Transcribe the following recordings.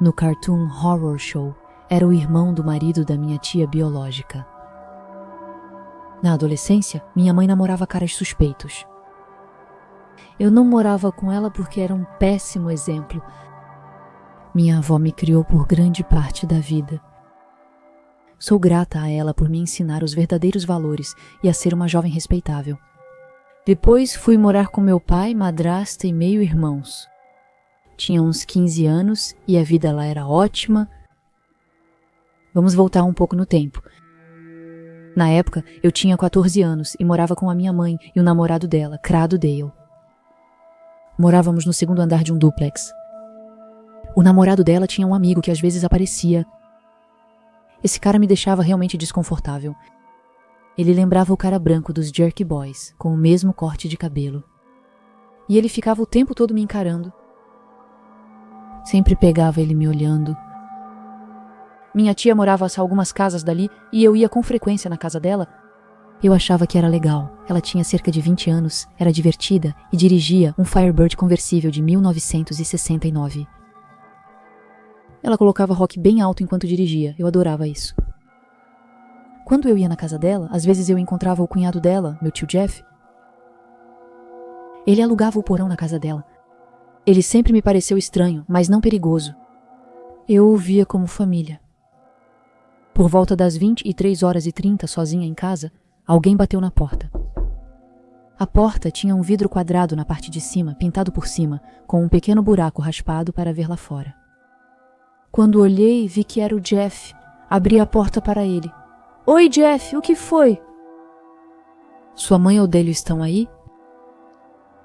no Cartoon Horror Show, era o irmão do marido da minha tia biológica. Na adolescência, minha mãe namorava caras suspeitos. Eu não morava com ela porque era um péssimo exemplo. Minha avó me criou por grande parte da vida. Sou grata a ela por me ensinar os verdadeiros valores e a ser uma jovem respeitável. Depois fui morar com meu pai, madrasta e meio-irmãos. Tinha uns 15 anos e a vida lá era ótima. Vamos voltar um pouco no tempo. Na época, eu tinha 14 anos e morava com a minha mãe e o namorado dela, Crado Dale. Morávamos no segundo andar de um dúplex. O namorado dela tinha um amigo que às vezes aparecia. Esse cara me deixava realmente desconfortável. Ele lembrava o cara branco dos Jerky Boys, com o mesmo corte de cabelo. E ele ficava o tempo todo me encarando. Sempre pegava ele me olhando. Minha tia morava a algumas casas dali e eu ia com frequência na casa dela. Eu achava que era legal. Ela tinha cerca de 20 anos, era divertida e dirigia um Firebird conversível de 1969. Ela colocava rock bem alto enquanto dirigia. Eu adorava isso. Quando eu ia na casa dela, às vezes eu encontrava o cunhado dela, meu tio Jeff. Ele alugava o porão na casa dela. Ele sempre me pareceu estranho, mas não perigoso. Eu o via como família. Por volta das 23h30, sozinha em casa, alguém bateu na porta. A porta tinha um vidro quadrado na parte de cima, pintado por cima, com um pequeno buraco raspado para ver lá fora. Quando olhei, vi que era o Jeff. Abri a porta para ele. Oi, Jeff, o que foi? Sua mãe ou Dale estão aí?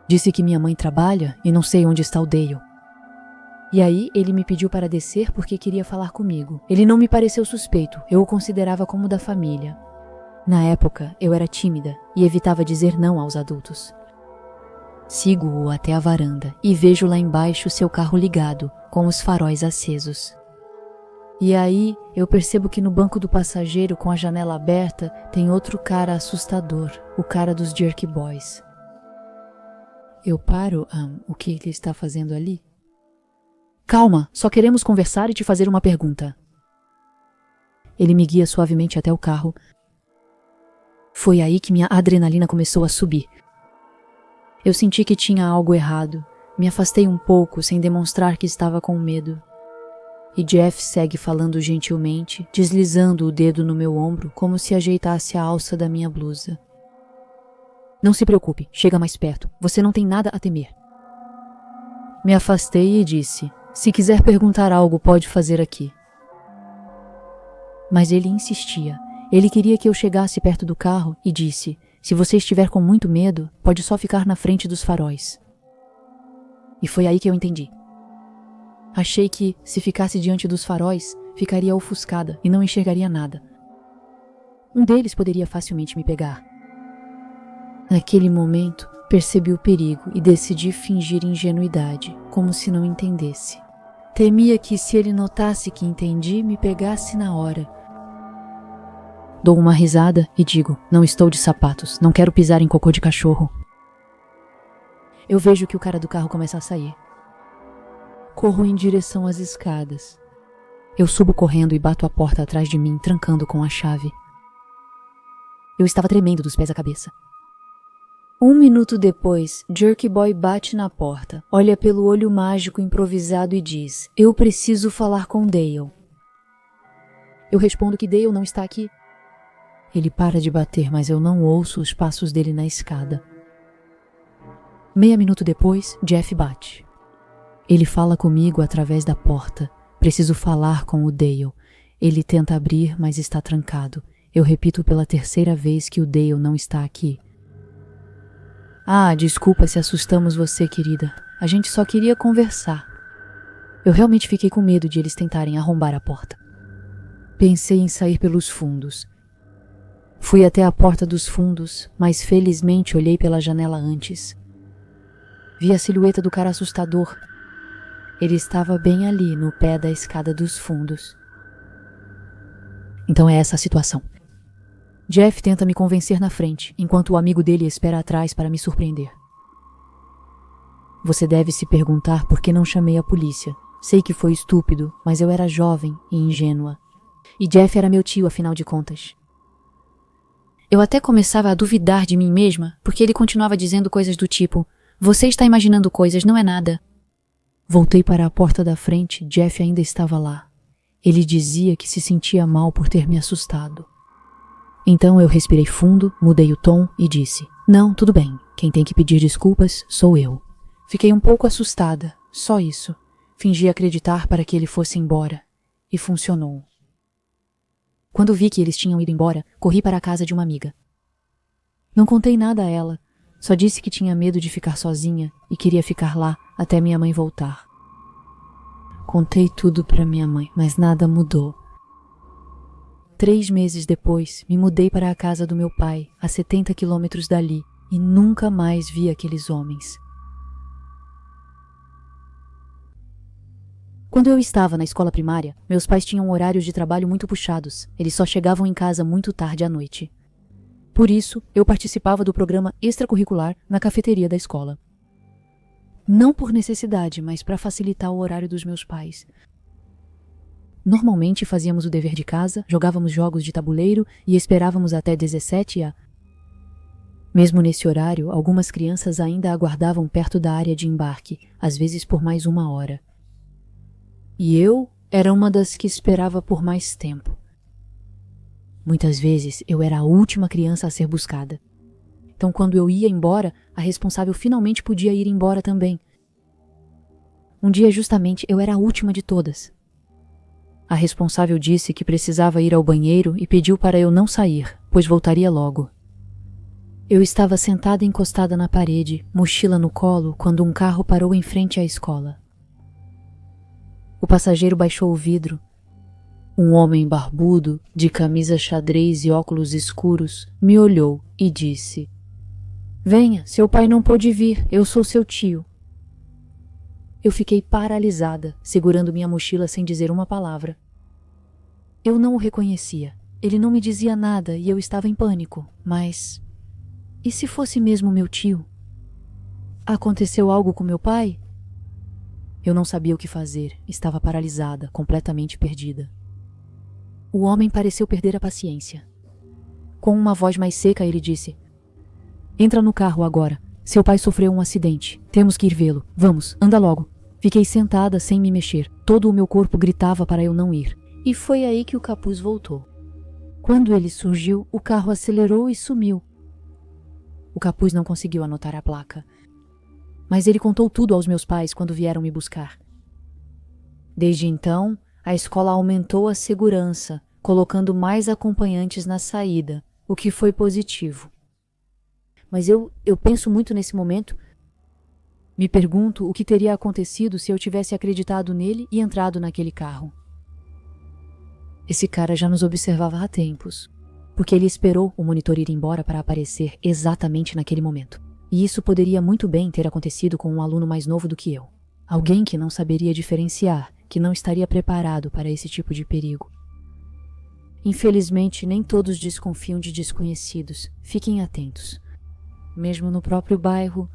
Disse que minha mãe trabalha e não sei onde está o Dale. E aí ele me pediu para descer porque queria falar comigo. Ele não me pareceu suspeito, eu o considerava como da família. Na época, eu era tímida e evitava dizer não aos adultos. Sigo-o até a varanda e vejo lá embaixo seu carro ligado, com os faróis acesos. E aí eu percebo que no banco do passageiro, com a janela aberta, tem outro cara assustador, o cara dos Jerky Boys. Eu paro, o que ele está fazendo ali? Calma, só queremos conversar e te fazer uma pergunta. Ele me guia suavemente até o carro. Foi aí que minha adrenalina começou a subir. Eu senti que tinha algo errado. Me afastei um pouco, sem demonstrar que estava com medo. E Jeff segue falando gentilmente, deslizando o dedo no meu ombro como se ajeitasse a alça da minha blusa. Não se preocupe, chega mais perto. Você não tem nada a temer. Me afastei e disse, se quiser perguntar algo, pode fazer aqui. Mas ele insistia. Ele queria que eu chegasse perto do carro e disse, se você estiver com muito medo, pode só ficar na frente dos faróis. E foi aí que eu entendi. Achei que, se ficasse diante dos faróis, ficaria ofuscada e não enxergaria nada. Um deles poderia facilmente me pegar. Naquele momento, percebi o perigo e decidi fingir ingenuidade, como se não entendesse. Temia que, se ele notasse que entendi, me pegasse na hora. Dou uma risada e digo, não estou de sapatos, não quero pisar em cocô de cachorro. Eu vejo que o cara do carro começa a sair. Corro em direção às escadas. Eu subo correndo e bato a porta atrás de mim, trancando com a chave. Eu estava tremendo dos pés à cabeça. 1 minuto depois, Jerky Boy bate na porta, olha pelo olho mágico improvisado e diz, eu preciso falar com Dale. Eu respondo que Dale não está aqui. Ele para de bater, mas eu não ouço os passos dele na escada. Meio minuto depois, Jeff bate. Ele fala comigo através da porta. Preciso falar com o Dale. Ele tenta abrir, mas está trancado. Eu repito pela 3ª vez que o Dale não está aqui. Ah, desculpa se assustamos você, querida. A gente só queria conversar. Eu realmente fiquei com medo de eles tentarem arrombar a porta. Pensei em sair pelos fundos. Fui até a porta dos fundos, mas felizmente olhei pela janela antes. Vi a silhueta do cara assustador. Ele estava bem ali, no pé da escada dos fundos. Então é essa a situação. Jeff tenta me convencer na frente, enquanto o amigo dele espera atrás para me surpreender. Você deve se perguntar por que não chamei a polícia. Sei que foi estúpido, mas eu era jovem e ingênua. E Jeff era meu tio, afinal de contas. Eu até começava a duvidar de mim mesma, porque ele continuava dizendo coisas do tipo: "Você está imaginando coisas, não é nada." Voltei para a porta da frente, Jeff ainda estava lá. Ele dizia que se sentia mal por ter me assustado. Então eu respirei fundo, mudei o tom e disse: "Não, tudo bem. Quem tem que pedir desculpas sou eu." Fiquei um pouco assustada, só isso. Fingi acreditar para que ele fosse embora. E funcionou. Quando vi que eles tinham ido embora, corri para a casa de uma amiga. Não contei nada a ela, só disse que tinha medo de ficar sozinha e queria ficar lá até minha mãe voltar. Contei tudo para minha mãe, mas nada mudou. 3 meses depois, me mudei para a casa do meu pai, a 70 quilômetros dali, e nunca mais vi aqueles homens. Quando eu estava na escola primária, meus pais tinham horários de trabalho muito puxados. Eles só chegavam em casa muito tarde à noite. Por isso, eu participava do programa extracurricular na cafeteria da escola. Não por necessidade, mas para facilitar o horário dos meus pais. Normalmente fazíamos o dever de casa, jogávamos jogos de tabuleiro e esperávamos até 17 a... Mesmo nesse horário, algumas crianças ainda aguardavam perto da área de embarque, às vezes por mais 1 hora. E eu era uma das que esperava por mais tempo. Muitas vezes eu era a última criança a ser buscada. Então, quando eu ia embora, a responsável finalmente podia ir embora também. Um dia, justamente, eu era a última de todas. A responsável disse que precisava ir ao banheiro e pediu para eu não sair, pois voltaria logo. Eu estava sentada encostada na parede, mochila no colo, quando um carro parou em frente à escola. O passageiro baixou o vidro. Um homem barbudo, de camisa xadrez e óculos escuros, me olhou e disse: "Venha, seu pai não pôde vir, eu sou seu tio." Eu fiquei paralisada, segurando minha mochila sem dizer uma palavra. Eu não o reconhecia. Ele não me dizia nada e eu estava em pânico, mas... E se fosse mesmo meu tio? Aconteceu algo com meu pai? Eu não sabia o que fazer, estava paralisada, completamente perdida. O homem pareceu perder a paciência. Com uma voz mais seca, ele disse: "Entra no carro agora. Seu pai sofreu um acidente. Temos que ir vê-lo. Vamos, anda logo." Fiquei sentada sem me mexer. Todo o meu corpo gritava para eu não ir. E foi aí que o capuz voltou. Quando ele surgiu, o carro acelerou e sumiu. O capuz não conseguiu anotar a placa. Mas ele contou tudo aos meus pais quando vieram me buscar. Desde então, a escola aumentou a segurança, colocando mais acompanhantes na saída, o que foi positivo. Mas eu penso muito nesse momento. Me pergunto o que teria acontecido se eu tivesse acreditado nele e entrado naquele carro. Esse cara já nos observava há tempos, porque ele esperou o monitor ir embora para aparecer exatamente naquele momento. E isso poderia muito bem ter acontecido com um aluno mais novo do que eu. Alguém que não saberia diferenciar, que não estaria preparado para esse tipo de perigo. Infelizmente, nem todos desconfiam de desconhecidos. Fiquem atentos. Mesmo no próprio bairro.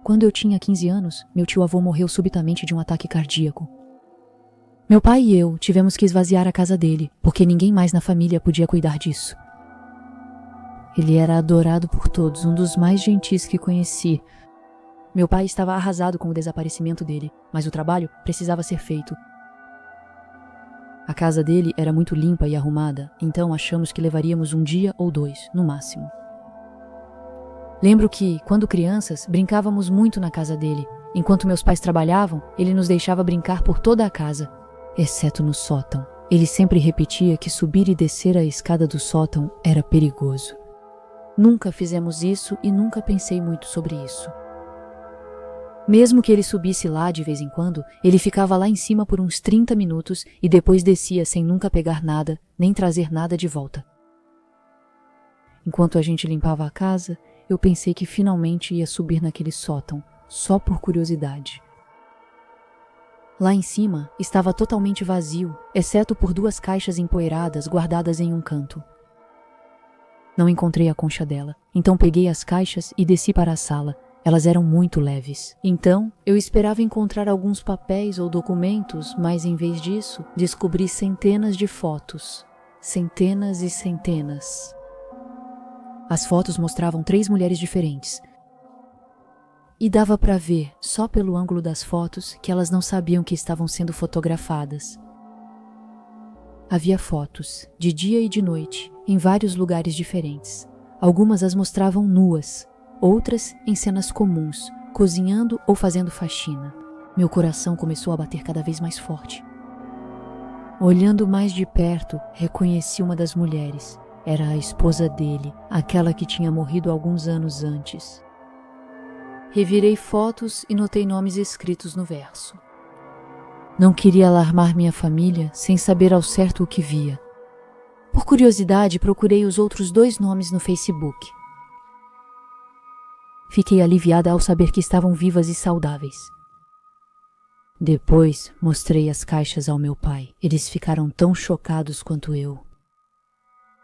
Quando eu tinha 15 anos, meu tio-avô morreu subitamente de um ataque cardíaco. Meu pai e eu tivemos que esvaziar a casa dele, porque ninguém mais na família podia cuidar disso. Ele era adorado por todos, um dos mais gentis que conheci. Meu pai estava arrasado com o desaparecimento dele, mas o trabalho precisava ser feito. A casa dele era muito limpa e arrumada, então achamos que levaríamos 1 dia ou 2, no máximo. Lembro que, quando crianças, brincávamos muito na casa dele. Enquanto meus pais trabalhavam, ele nos deixava brincar por toda a casa, exceto no sótão. Ele sempre repetia que subir e descer a escada do sótão era perigoso. Nunca fizemos isso e nunca pensei muito sobre isso. Mesmo que ele subisse lá de vez em quando, ele ficava lá em cima por uns 30 minutos e depois descia sem nunca pegar nada, nem trazer nada de volta. Enquanto a gente limpava a casa, eu pensei que finalmente ia subir naquele sótão, só por curiosidade. Lá em cima estava totalmente vazio, exceto por 2 caixas empoeiradas guardadas em um canto. Não encontrei a concha dela, então peguei as caixas e desci para a sala. Elas eram muito leves. Então, eu esperava encontrar alguns papéis ou documentos, mas em vez disso, descobri centenas de fotos. Centenas e centenas. As fotos mostravam 3 mulheres diferentes. E dava para ver, só pelo ângulo das fotos, que elas não sabiam que estavam sendo fotografadas. Havia fotos, de dia e de noite, em vários lugares diferentes. Algumas as mostravam nuas, outras em cenas comuns, cozinhando ou fazendo faxina. Meu coração começou a bater cada vez mais forte. Olhando mais de perto, reconheci uma das mulheres. Era a esposa dele, aquela que tinha morrido alguns anos antes. Revirei fotos e notei nomes escritos no verso. Não queria alarmar minha família sem saber ao certo o que via. Por curiosidade, procurei os outros 2 nomes no Facebook. Fiquei aliviada ao saber que estavam vivas e saudáveis. Depois, mostrei as caixas ao meu pai. Eles ficaram tão chocados quanto eu.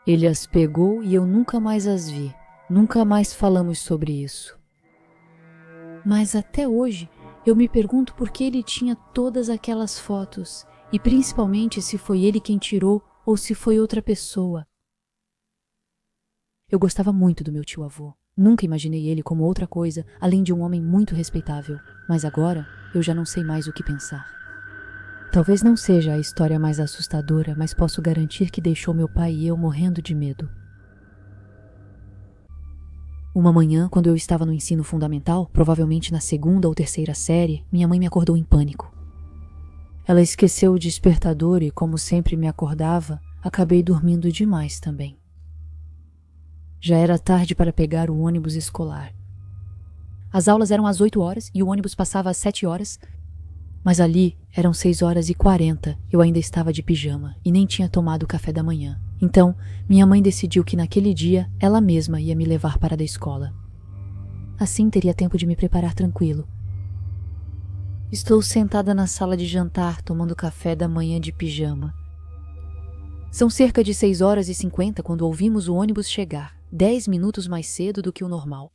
Ele as pegou e eu nunca mais as vi. Nunca mais falamos sobre isso. Mas até hoje, eu me pergunto por que ele tinha todas aquelas fotos, e principalmente se foi ele quem tirou ou se foi outra pessoa. Eu gostava muito do meu tio-avô. Nunca imaginei ele como outra coisa, além de um homem muito respeitável. Mas agora, eu já não sei mais o que pensar. Talvez não seja a história mais assustadora, mas posso garantir que deixou meu pai e eu morrendo de medo. Uma manhã, quando eu estava no ensino fundamental, provavelmente na 2ª ou 3ª série, minha mãe me acordou em pânico. Ela esqueceu o despertador e, como sempre me acordava, acabei dormindo demais também. Já era tarde para pegar o ônibus escolar. As aulas eram às 8 horas e o ônibus passava às 7 horas, mas ali eram 6h40, eu ainda estava de pijama e nem tinha tomado café da manhã. Então, minha mãe decidiu que naquele dia ela mesma ia me levar para a escola. Assim teria tempo de me preparar tranquilo. Estou sentada na sala de jantar tomando café da manhã de pijama. São cerca de 6h50 quando ouvimos o ônibus chegar, 10 minutos mais cedo do que o normal.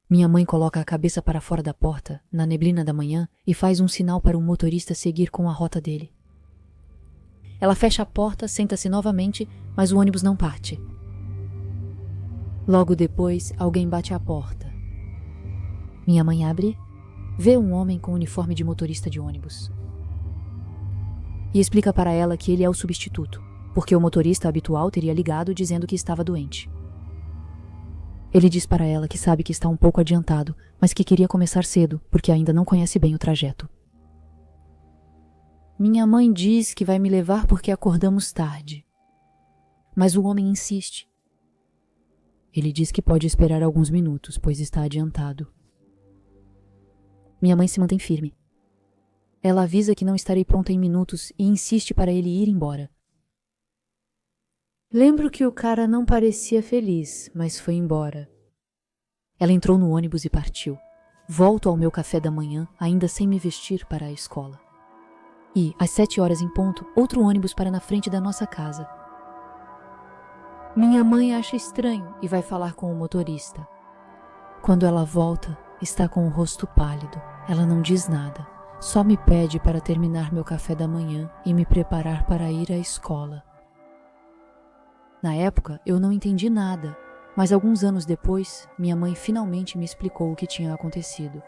Minha mãe coloca a cabeça para fora da porta, na neblina da manhã, e faz um sinal para o motorista seguir com a rota dele. Ela fecha a porta, senta-se novamente, mas o ônibus não parte. Logo depois, alguém bate à porta. Minha mãe abre, vê um homem com uniforme de motorista de ônibus. E explica para ela que ele é o substituto, porque o motorista habitual teria ligado dizendo que estava doente. Ele diz para ela que sabe que está um pouco adiantado, mas que queria começar cedo, porque ainda não conhece bem o trajeto. Minha mãe diz que vai me levar porque acordamos tarde. Mas o homem insiste. Ele diz que pode esperar alguns minutos, pois está adiantado. Minha mãe se mantém firme. Ela avisa que não estarei pronta em minutos e insiste para ele ir embora. Lembro que o cara não parecia feliz, mas foi embora. Ela entrou no ônibus e partiu. Volto ao meu café da manhã, ainda sem me vestir para a escola. E, às 7 horas em ponto, outro ônibus para na frente da nossa casa. Minha mãe acha estranho e vai falar com o motorista. Quando ela volta, está com o rosto pálido. Ela não diz nada, só me pede para terminar meu café da manhã e me preparar para ir à escola. Na época, eu não entendi nada, mas alguns anos depois, minha mãe finalmente me explicou o que tinha acontecido.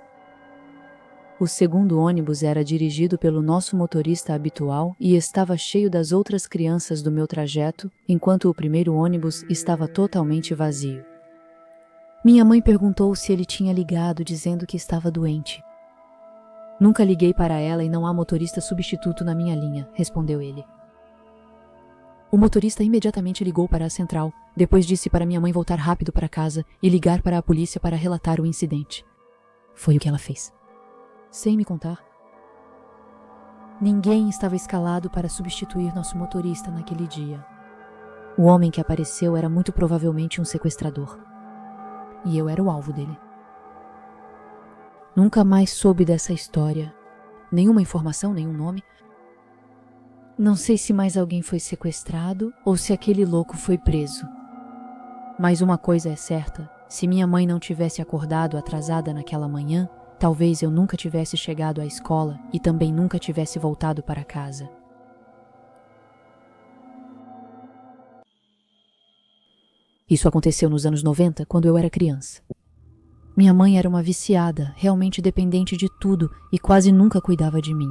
O segundo ônibus era dirigido pelo nosso motorista habitual e estava cheio das outras crianças do meu trajeto, enquanto o primeiro ônibus estava totalmente vazio. Minha mãe perguntou se ele tinha ligado dizendo que estava doente. Nunca liguei para ela e não há motorista substituto na minha linha, respondeu ele. O motorista imediatamente ligou para a central, depois disse para minha mãe voltar rápido para casa e ligar para a polícia para relatar o incidente. Foi o que ela fez. Sem me contar. Ninguém estava escalado para substituir nosso motorista naquele dia. O homem que apareceu era muito provavelmente um sequestrador. E eu era o alvo dele. Nunca mais soube dessa história. Nenhuma informação, nenhum nome. Não sei se mais alguém foi sequestrado ou se aquele louco foi preso. Mas uma coisa é certa, Se minha mãe não tivesse acordado atrasada naquela manhã, talvez eu nunca tivesse chegado à escola e também nunca tivesse voltado para casa. Isso aconteceu nos anos 90, quando eu era criança. Minha mãe era uma viciada, realmente dependente de tudo e quase nunca cuidava de mim.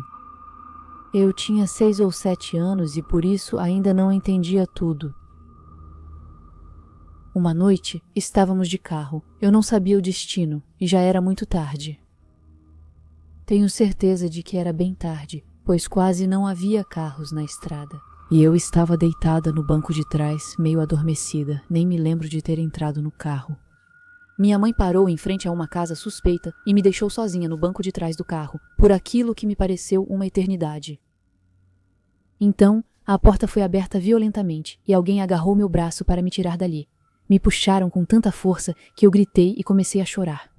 Eu tinha 6 ou 7 anos e por isso ainda não entendia tudo. Uma noite, estávamos de carro. Eu não sabia o destino e já era muito tarde. Tenho certeza de que era bem tarde, pois quase não havia carros na estrada. E eu estava deitada no banco de trás, meio adormecida, nem me lembro de ter entrado no carro. Minha mãe parou em frente a uma casa suspeita e me deixou sozinha no banco de trás do carro, por aquilo que me pareceu uma eternidade. Então, a porta foi aberta violentamente e alguém agarrou meu braço para me tirar dali. Me puxaram com tanta força que eu gritei e comecei a chorar.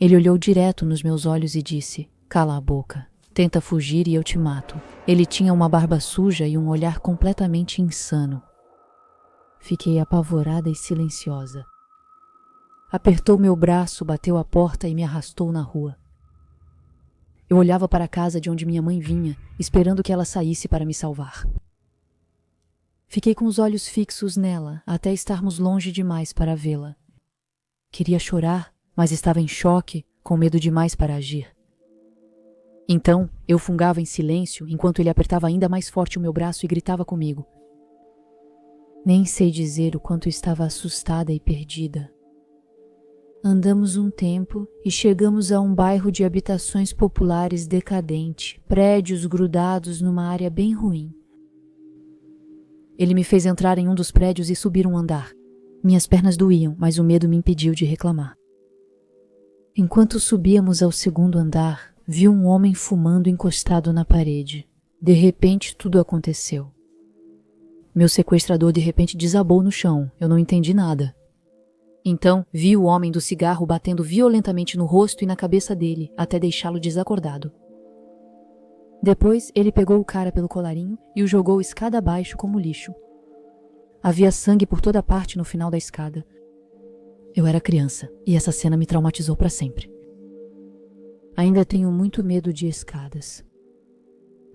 Ele olhou direto nos meus olhos e disse: "Cala a boca. Tenta fugir e eu te mato." Ele tinha uma barba suja e um olhar completamente insano. Fiquei apavorada e silenciosa. Apertou meu braço, bateu a porta e me arrastou na rua. Eu olhava para a casa de onde minha mãe vinha, esperando que ela saísse para me salvar. Fiquei com os olhos fixos nela, até estarmos longe demais para vê-la. Queria chorar, mas estava em choque, com medo demais para agir. Então, eu fungava em silêncio, enquanto ele apertava ainda mais forte o meu braço e gritava comigo. Nem sei dizer o quanto estava assustada e perdida. Andamos um tempo e chegamos a um bairro de habitações populares decadente, prédios grudados numa área bem ruim. Ele me fez entrar em um dos prédios e subir um andar. Minhas pernas doíam, mas o medo me impediu de reclamar. Enquanto subíamos ao segundo andar, vi um homem fumando encostado na parede. De repente, tudo aconteceu. Meu sequestrador de repente desabou no chão. Eu não entendi nada. Então, vi o homem do cigarro batendo violentamente no rosto e na cabeça dele, até deixá-lo desacordado. Depois, ele pegou o cara pelo colarinho e o jogou escada abaixo como lixo. Havia sangue por toda parte no final da escada. Eu era criança e essa cena me traumatizou para sempre. Ainda tenho muito medo de escadas.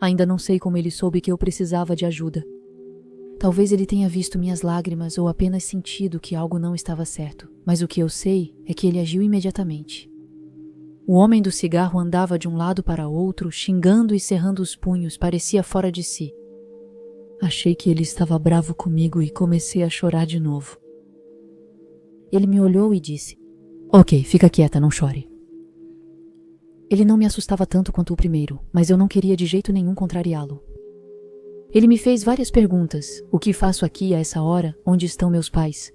Ainda não sei como ele soube que eu precisava de ajuda. Talvez ele tenha visto minhas lágrimas ou apenas sentido que algo não estava certo, mas o que eu sei é que ele agiu imediatamente. O homem do cigarro andava de um lado para outro, xingando e cerrando os punhos, parecia fora de si. Achei que ele estava bravo comigo e comecei a chorar de novo. Ele me olhou e disse: "Ok, fica quieta, não chore." Ele não me assustava tanto quanto o primeiro, mas eu não queria de jeito nenhum contrariá-lo. Ele me fez várias perguntas. O que faço aqui a essa hora? Onde estão meus pais?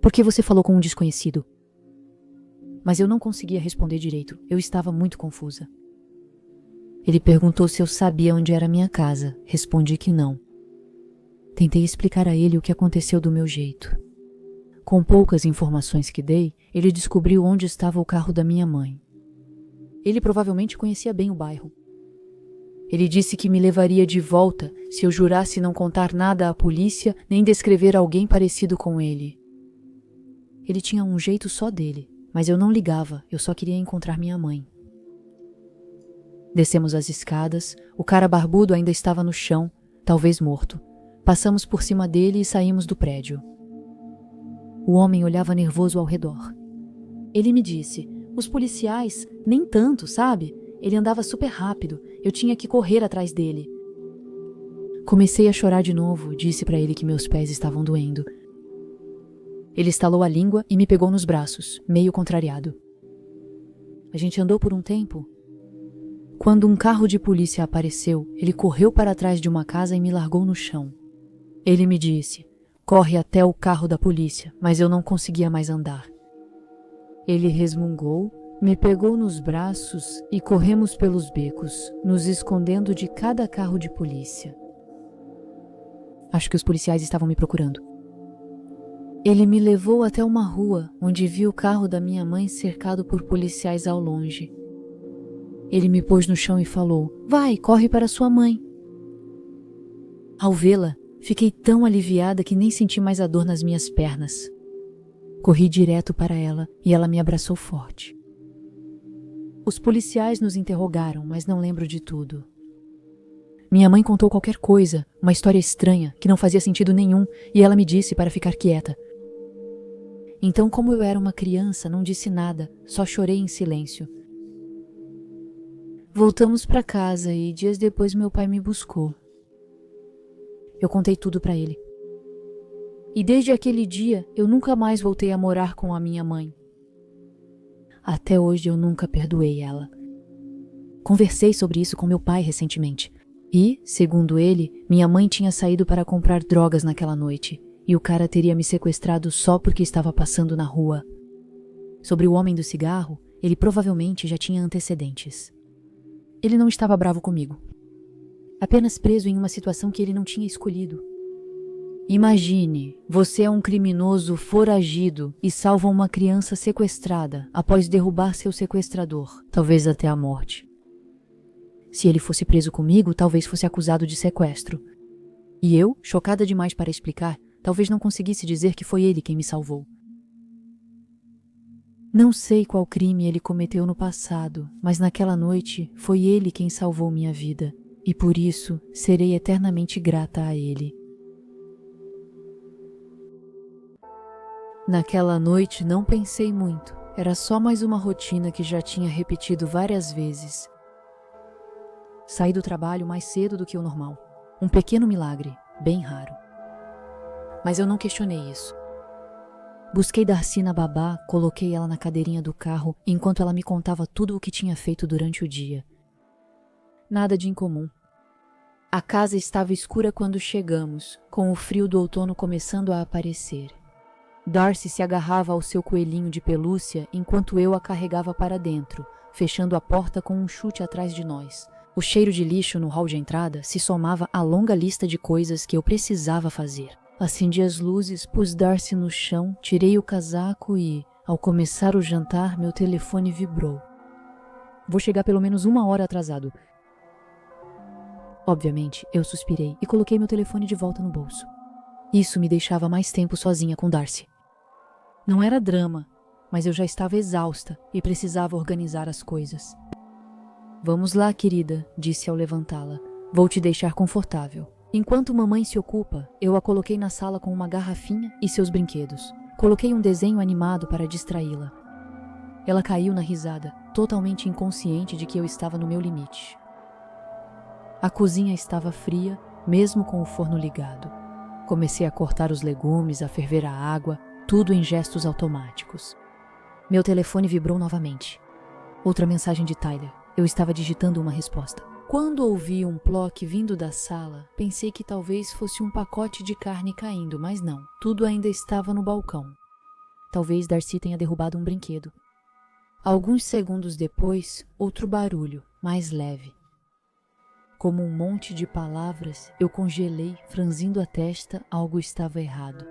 Por que você falou com um desconhecido? Mas eu não conseguia responder direito. Eu estava muito confusa. Ele perguntou se eu sabia onde era minha casa. Respondi que não. Tentei explicar a ele o que aconteceu do meu jeito. Com poucas informações que dei, ele descobriu onde estava o carro da minha mãe. Ele provavelmente conhecia bem o bairro. Ele disse que me levaria de volta se eu jurasse não contar nada à polícia nem descrever alguém parecido com ele. Ele tinha um jeito só dele, mas eu não ligava, eu só queria encontrar minha mãe. Descemos as escadas, o cara barbudo ainda estava no chão, talvez morto. Passamos por cima dele e saímos do prédio. O homem olhava nervoso ao redor. Ele me disse: "Os policiais, nem tanto, sabe? Ele andava super rápido, eu tinha que correr atrás dele." Comecei a chorar de novo, disse para ele que meus pés estavam doendo. Ele estalou a língua e me pegou nos braços, meio contrariado. A gente andou por um tempo. Quando um carro de polícia apareceu, ele correu para trás de uma casa e me largou no chão. Ele me disse: "Corre até o carro da polícia", mas eu não conseguia mais andar. Ele resmungou, me pegou nos braços e corremos pelos becos, nos escondendo de cada carro de polícia. Acho que os policiais estavam me procurando. Ele me levou até uma rua, onde vi o carro da minha mãe cercado por policiais ao longe. Ele me pôs no chão e falou: "Vai, corre para sua mãe." Ao vê-la, fiquei tão aliviada que nem senti mais a dor nas minhas pernas. Corri direto para ela e ela me abraçou forte. Os policiais nos interrogaram, mas não lembro de tudo. Minha mãe contou qualquer coisa, uma história estranha, que não fazia sentido nenhum, e ela me disse para ficar quieta. Então, como eu era uma criança, não disse nada, só chorei em silêncio. Voltamos para casa e dias depois meu pai me buscou. Eu contei tudo para ele. E desde aquele dia, eu nunca mais voltei a morar com a minha mãe. Até hoje eu nunca perdoei ela. Conversei sobre isso com meu pai recentemente. E, segundo ele, minha mãe tinha saído para comprar drogas naquela noite, e o cara teria me sequestrado só porque estava passando na rua. Sobre o homem do cigarro, ele provavelmente já tinha antecedentes. Ele não estava bravo comigo. Apenas preso em uma situação que ele não tinha escolhido. Imagine, você é um criminoso foragido e salva uma criança sequestrada após derrubar seu sequestrador, talvez até a morte. Se ele fosse preso comigo, talvez fosse acusado de sequestro. E eu, chocada demais para explicar, talvez não conseguisse dizer que foi ele quem me salvou. Não sei qual crime ele cometeu no passado, mas naquela noite foi ele quem salvou minha vida, e por isso serei eternamente grata a ele. Naquela noite não pensei muito, era só mais uma rotina que já tinha repetido várias vezes. Saí do trabalho mais cedo do que o normal. Um pequeno milagre, bem raro. Mas eu não questionei isso. Busquei Darcy na babá, coloquei ela na cadeirinha do carro enquanto ela me contava tudo o que tinha feito durante o dia. Nada de incomum. A casa estava escura quando chegamos, com o frio do outono começando a aparecer. Darcy se agarrava ao seu coelhinho de pelúcia enquanto eu a carregava para dentro, fechando a porta com um chute atrás de nós. O cheiro de lixo no hall de entrada se somava à longa lista de coisas que eu precisava fazer. Acendi as luzes, pus Darcy no chão, tirei o casaco e, ao começar o jantar, meu telefone vibrou. Vou chegar pelo menos 1 hora atrasado. Obviamente, eu suspirei e coloquei meu telefone de volta no bolso. Isso me deixava mais tempo sozinha com Darcy. Não era drama, mas eu já estava exausta e precisava organizar as coisas. Vamos lá, querida, disse ao levantá-la. Vou te deixar confortável. Enquanto mamãe se ocupa, eu a coloquei na sala com uma garrafinha e seus brinquedos. Coloquei um desenho animado para distraí-la. Ela caiu na risada, totalmente inconsciente de que eu estava no meu limite. A cozinha estava fria, mesmo com o forno ligado. Comecei a cortar os legumes, a ferver a água, tudo em gestos automáticos. Meu telefone vibrou novamente. Outra mensagem de Tyler. Eu estava digitando uma resposta. Quando ouvi um ploque vindo da sala, pensei que talvez fosse um pacote de carne caindo, mas não. Tudo ainda estava no balcão. Talvez Darcy tenha derrubado um brinquedo. Alguns segundos depois, outro barulho, mais leve. Como um monte de palavras, eu congelei, franzindo a testa, algo estava errado.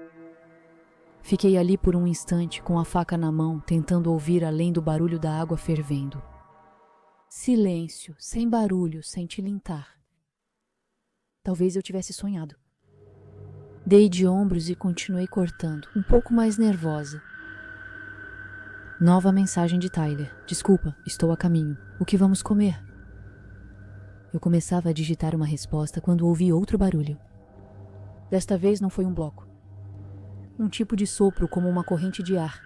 Fiquei ali por um instante, com a faca na mão, tentando ouvir além do barulho da água fervendo. Silêncio, sem barulho, sem tilintar. Talvez eu tivesse sonhado. Dei de ombros e continuei cortando, um pouco mais nervosa. Nova mensagem de Tyler. Desculpa, estou a caminho. O que vamos comer? Eu começava a digitar uma resposta quando ouvi outro barulho. Desta vez não foi um bloco. Um tipo de sopro como uma corrente de ar.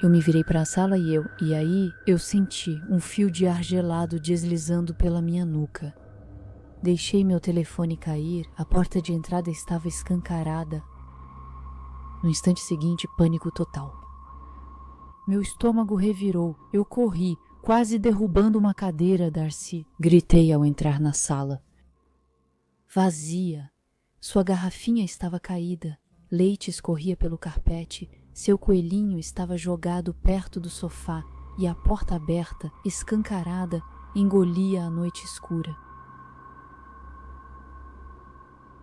Eu me virei para a sala e aí eu senti um fio de ar gelado deslizando pela minha nuca. Deixei meu telefone cair, a porta de entrada estava escancarada. No instante seguinte, pânico total. Meu estômago revirou, eu corri, quase derrubando uma cadeira, Darcy. Gritei ao entrar na sala. Vazia. Sua garrafinha estava caída, leite escorria pelo carpete. Seu coelhinho estava jogado perto do sofá e a porta aberta, escancarada, engolia a noite escura.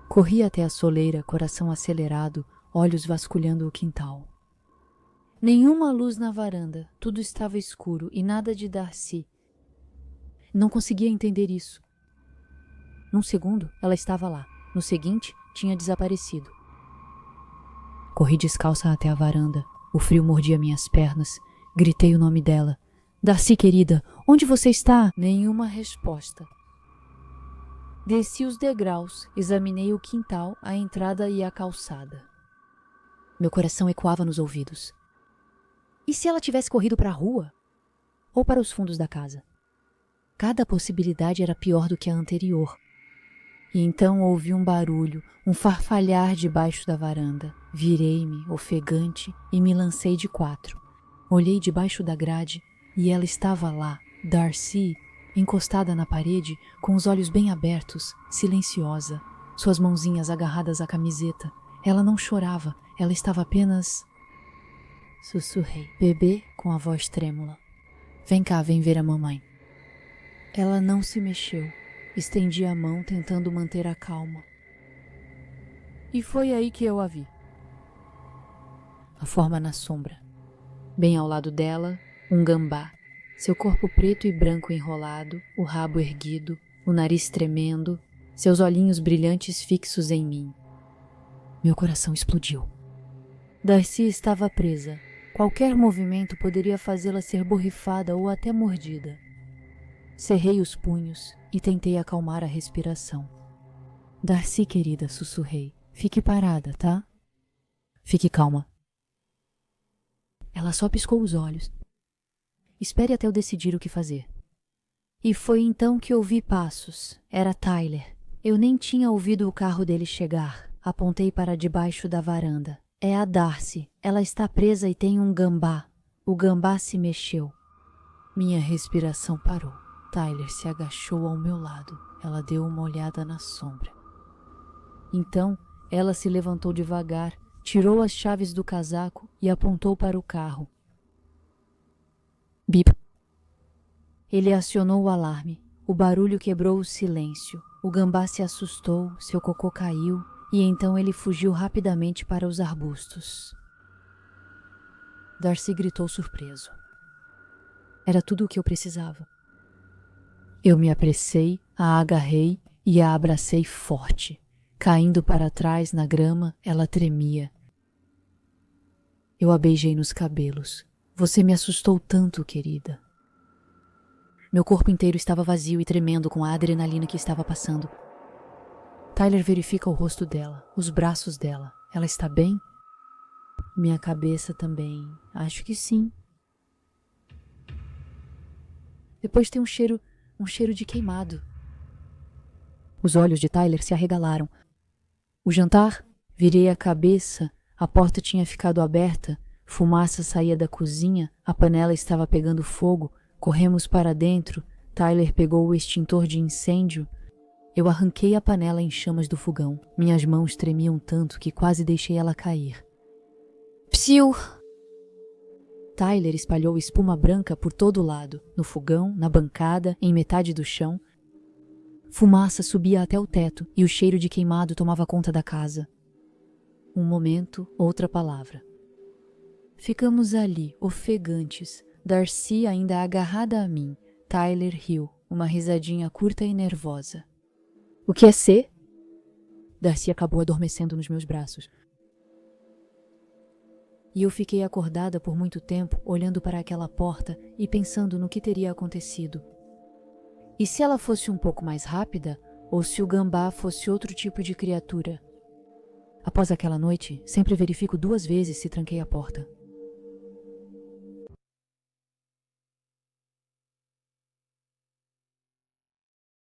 Corri até a soleira, coração acelerado, olhos vasculhando o quintal. Nenhuma luz na varanda, tudo estava escuro e nada de Darcy. Não conseguia entender isso. Num segundo, ela estava lá. No seguinte, tinha desaparecido. Corri descalça até a varanda. O frio mordia minhas pernas. Gritei o nome dela. Darcy, querida, onde você está? Nenhuma resposta. Desci os degraus, examinei o quintal, a entrada e a calçada. Meu coração ecoava nos ouvidos. E se ela tivesse corrido para a rua? Ou para os fundos da casa? Cada possibilidade era pior do que a anterior. E então ouvi um barulho, um farfalhar debaixo da varanda. Virei-me, ofegante, e me lancei de 4. Olhei debaixo da grade e ela estava lá, Darcy, encostada na parede, com os olhos bem abertos, silenciosa, suas mãozinhas agarradas à camiseta. Ela não chorava, ela estava apenas... Sussurrei, bebê com a voz trêmula. Vem cá, vem ver a mamãe. Ela não se mexeu. Estendi a mão tentando manter a calma. E foi aí que eu a vi. A forma na sombra. Bem ao lado dela, um gambá. Seu corpo preto e branco enrolado, o rabo erguido, o nariz tremendo, seus olhinhos brilhantes fixos em mim. Meu coração explodiu. Darcy estava presa. Qualquer movimento poderia fazê-la ser borrifada ou até mordida. Cerrei os punhos e tentei acalmar a respiração. Darcy, querida, sussurrei. Fique parada, tá? Fique calma. Ela só piscou os olhos. Espere até eu decidir o que fazer. E foi então que ouvi passos. Era Tyler. Eu nem tinha ouvido o carro dele chegar. Apontei para debaixo da varanda. É a Darcy. Ela está presa e tem um gambá. O gambá se mexeu. Minha respiração parou. Tyler se agachou ao meu lado. Ela deu uma olhada na sombra. Então, ela se levantou devagar, tirou as chaves do casaco e apontou para o carro. Bip. Ele acionou o alarme. O barulho quebrou o silêncio. O gambá se assustou, seu cocô caiu e então ele fugiu rapidamente para os arbustos. Darcy gritou surpreso. Era tudo o que eu precisava. Eu me apressei, a agarrei e a abracei forte. Caindo para trás na grama, ela tremia. Eu a beijei nos cabelos. Você me assustou tanto, querida. Meu corpo inteiro estava vazio e tremendo com a adrenalina que estava passando. Tyler verifica o rosto dela, os braços dela. Ela está bem? Minha cabeça também. Acho que sim. Depois tem um cheiro de queimado. Os olhos de Tyler se arregalaram. O jantar? Virei a cabeça. A porta tinha ficado aberta. Fumaça saía da cozinha. A panela estava pegando fogo. Corremos para dentro. Tyler pegou o extintor de incêndio. Eu arranquei a panela em chamas do fogão. Minhas mãos tremiam tanto que quase deixei ela cair. Psiu! Tyler espalhou espuma branca por todo lado, no fogão, na bancada, em metade do chão. Fumaça subia até o teto e o cheiro de queimado tomava conta da casa. Um momento, outra palavra. Ficamos ali, ofegantes, Darcy ainda agarrada a mim. Tyler riu, uma risadinha curta e nervosa. O que é ser? Darcy acabou adormecendo nos meus braços. E eu fiquei acordada por muito tempo, olhando para aquela porta e pensando no que teria acontecido. E se ela fosse um pouco mais rápida, ou se o gambá fosse outro tipo de criatura? Após aquela noite, sempre verifico 2 vezes se tranquei a porta.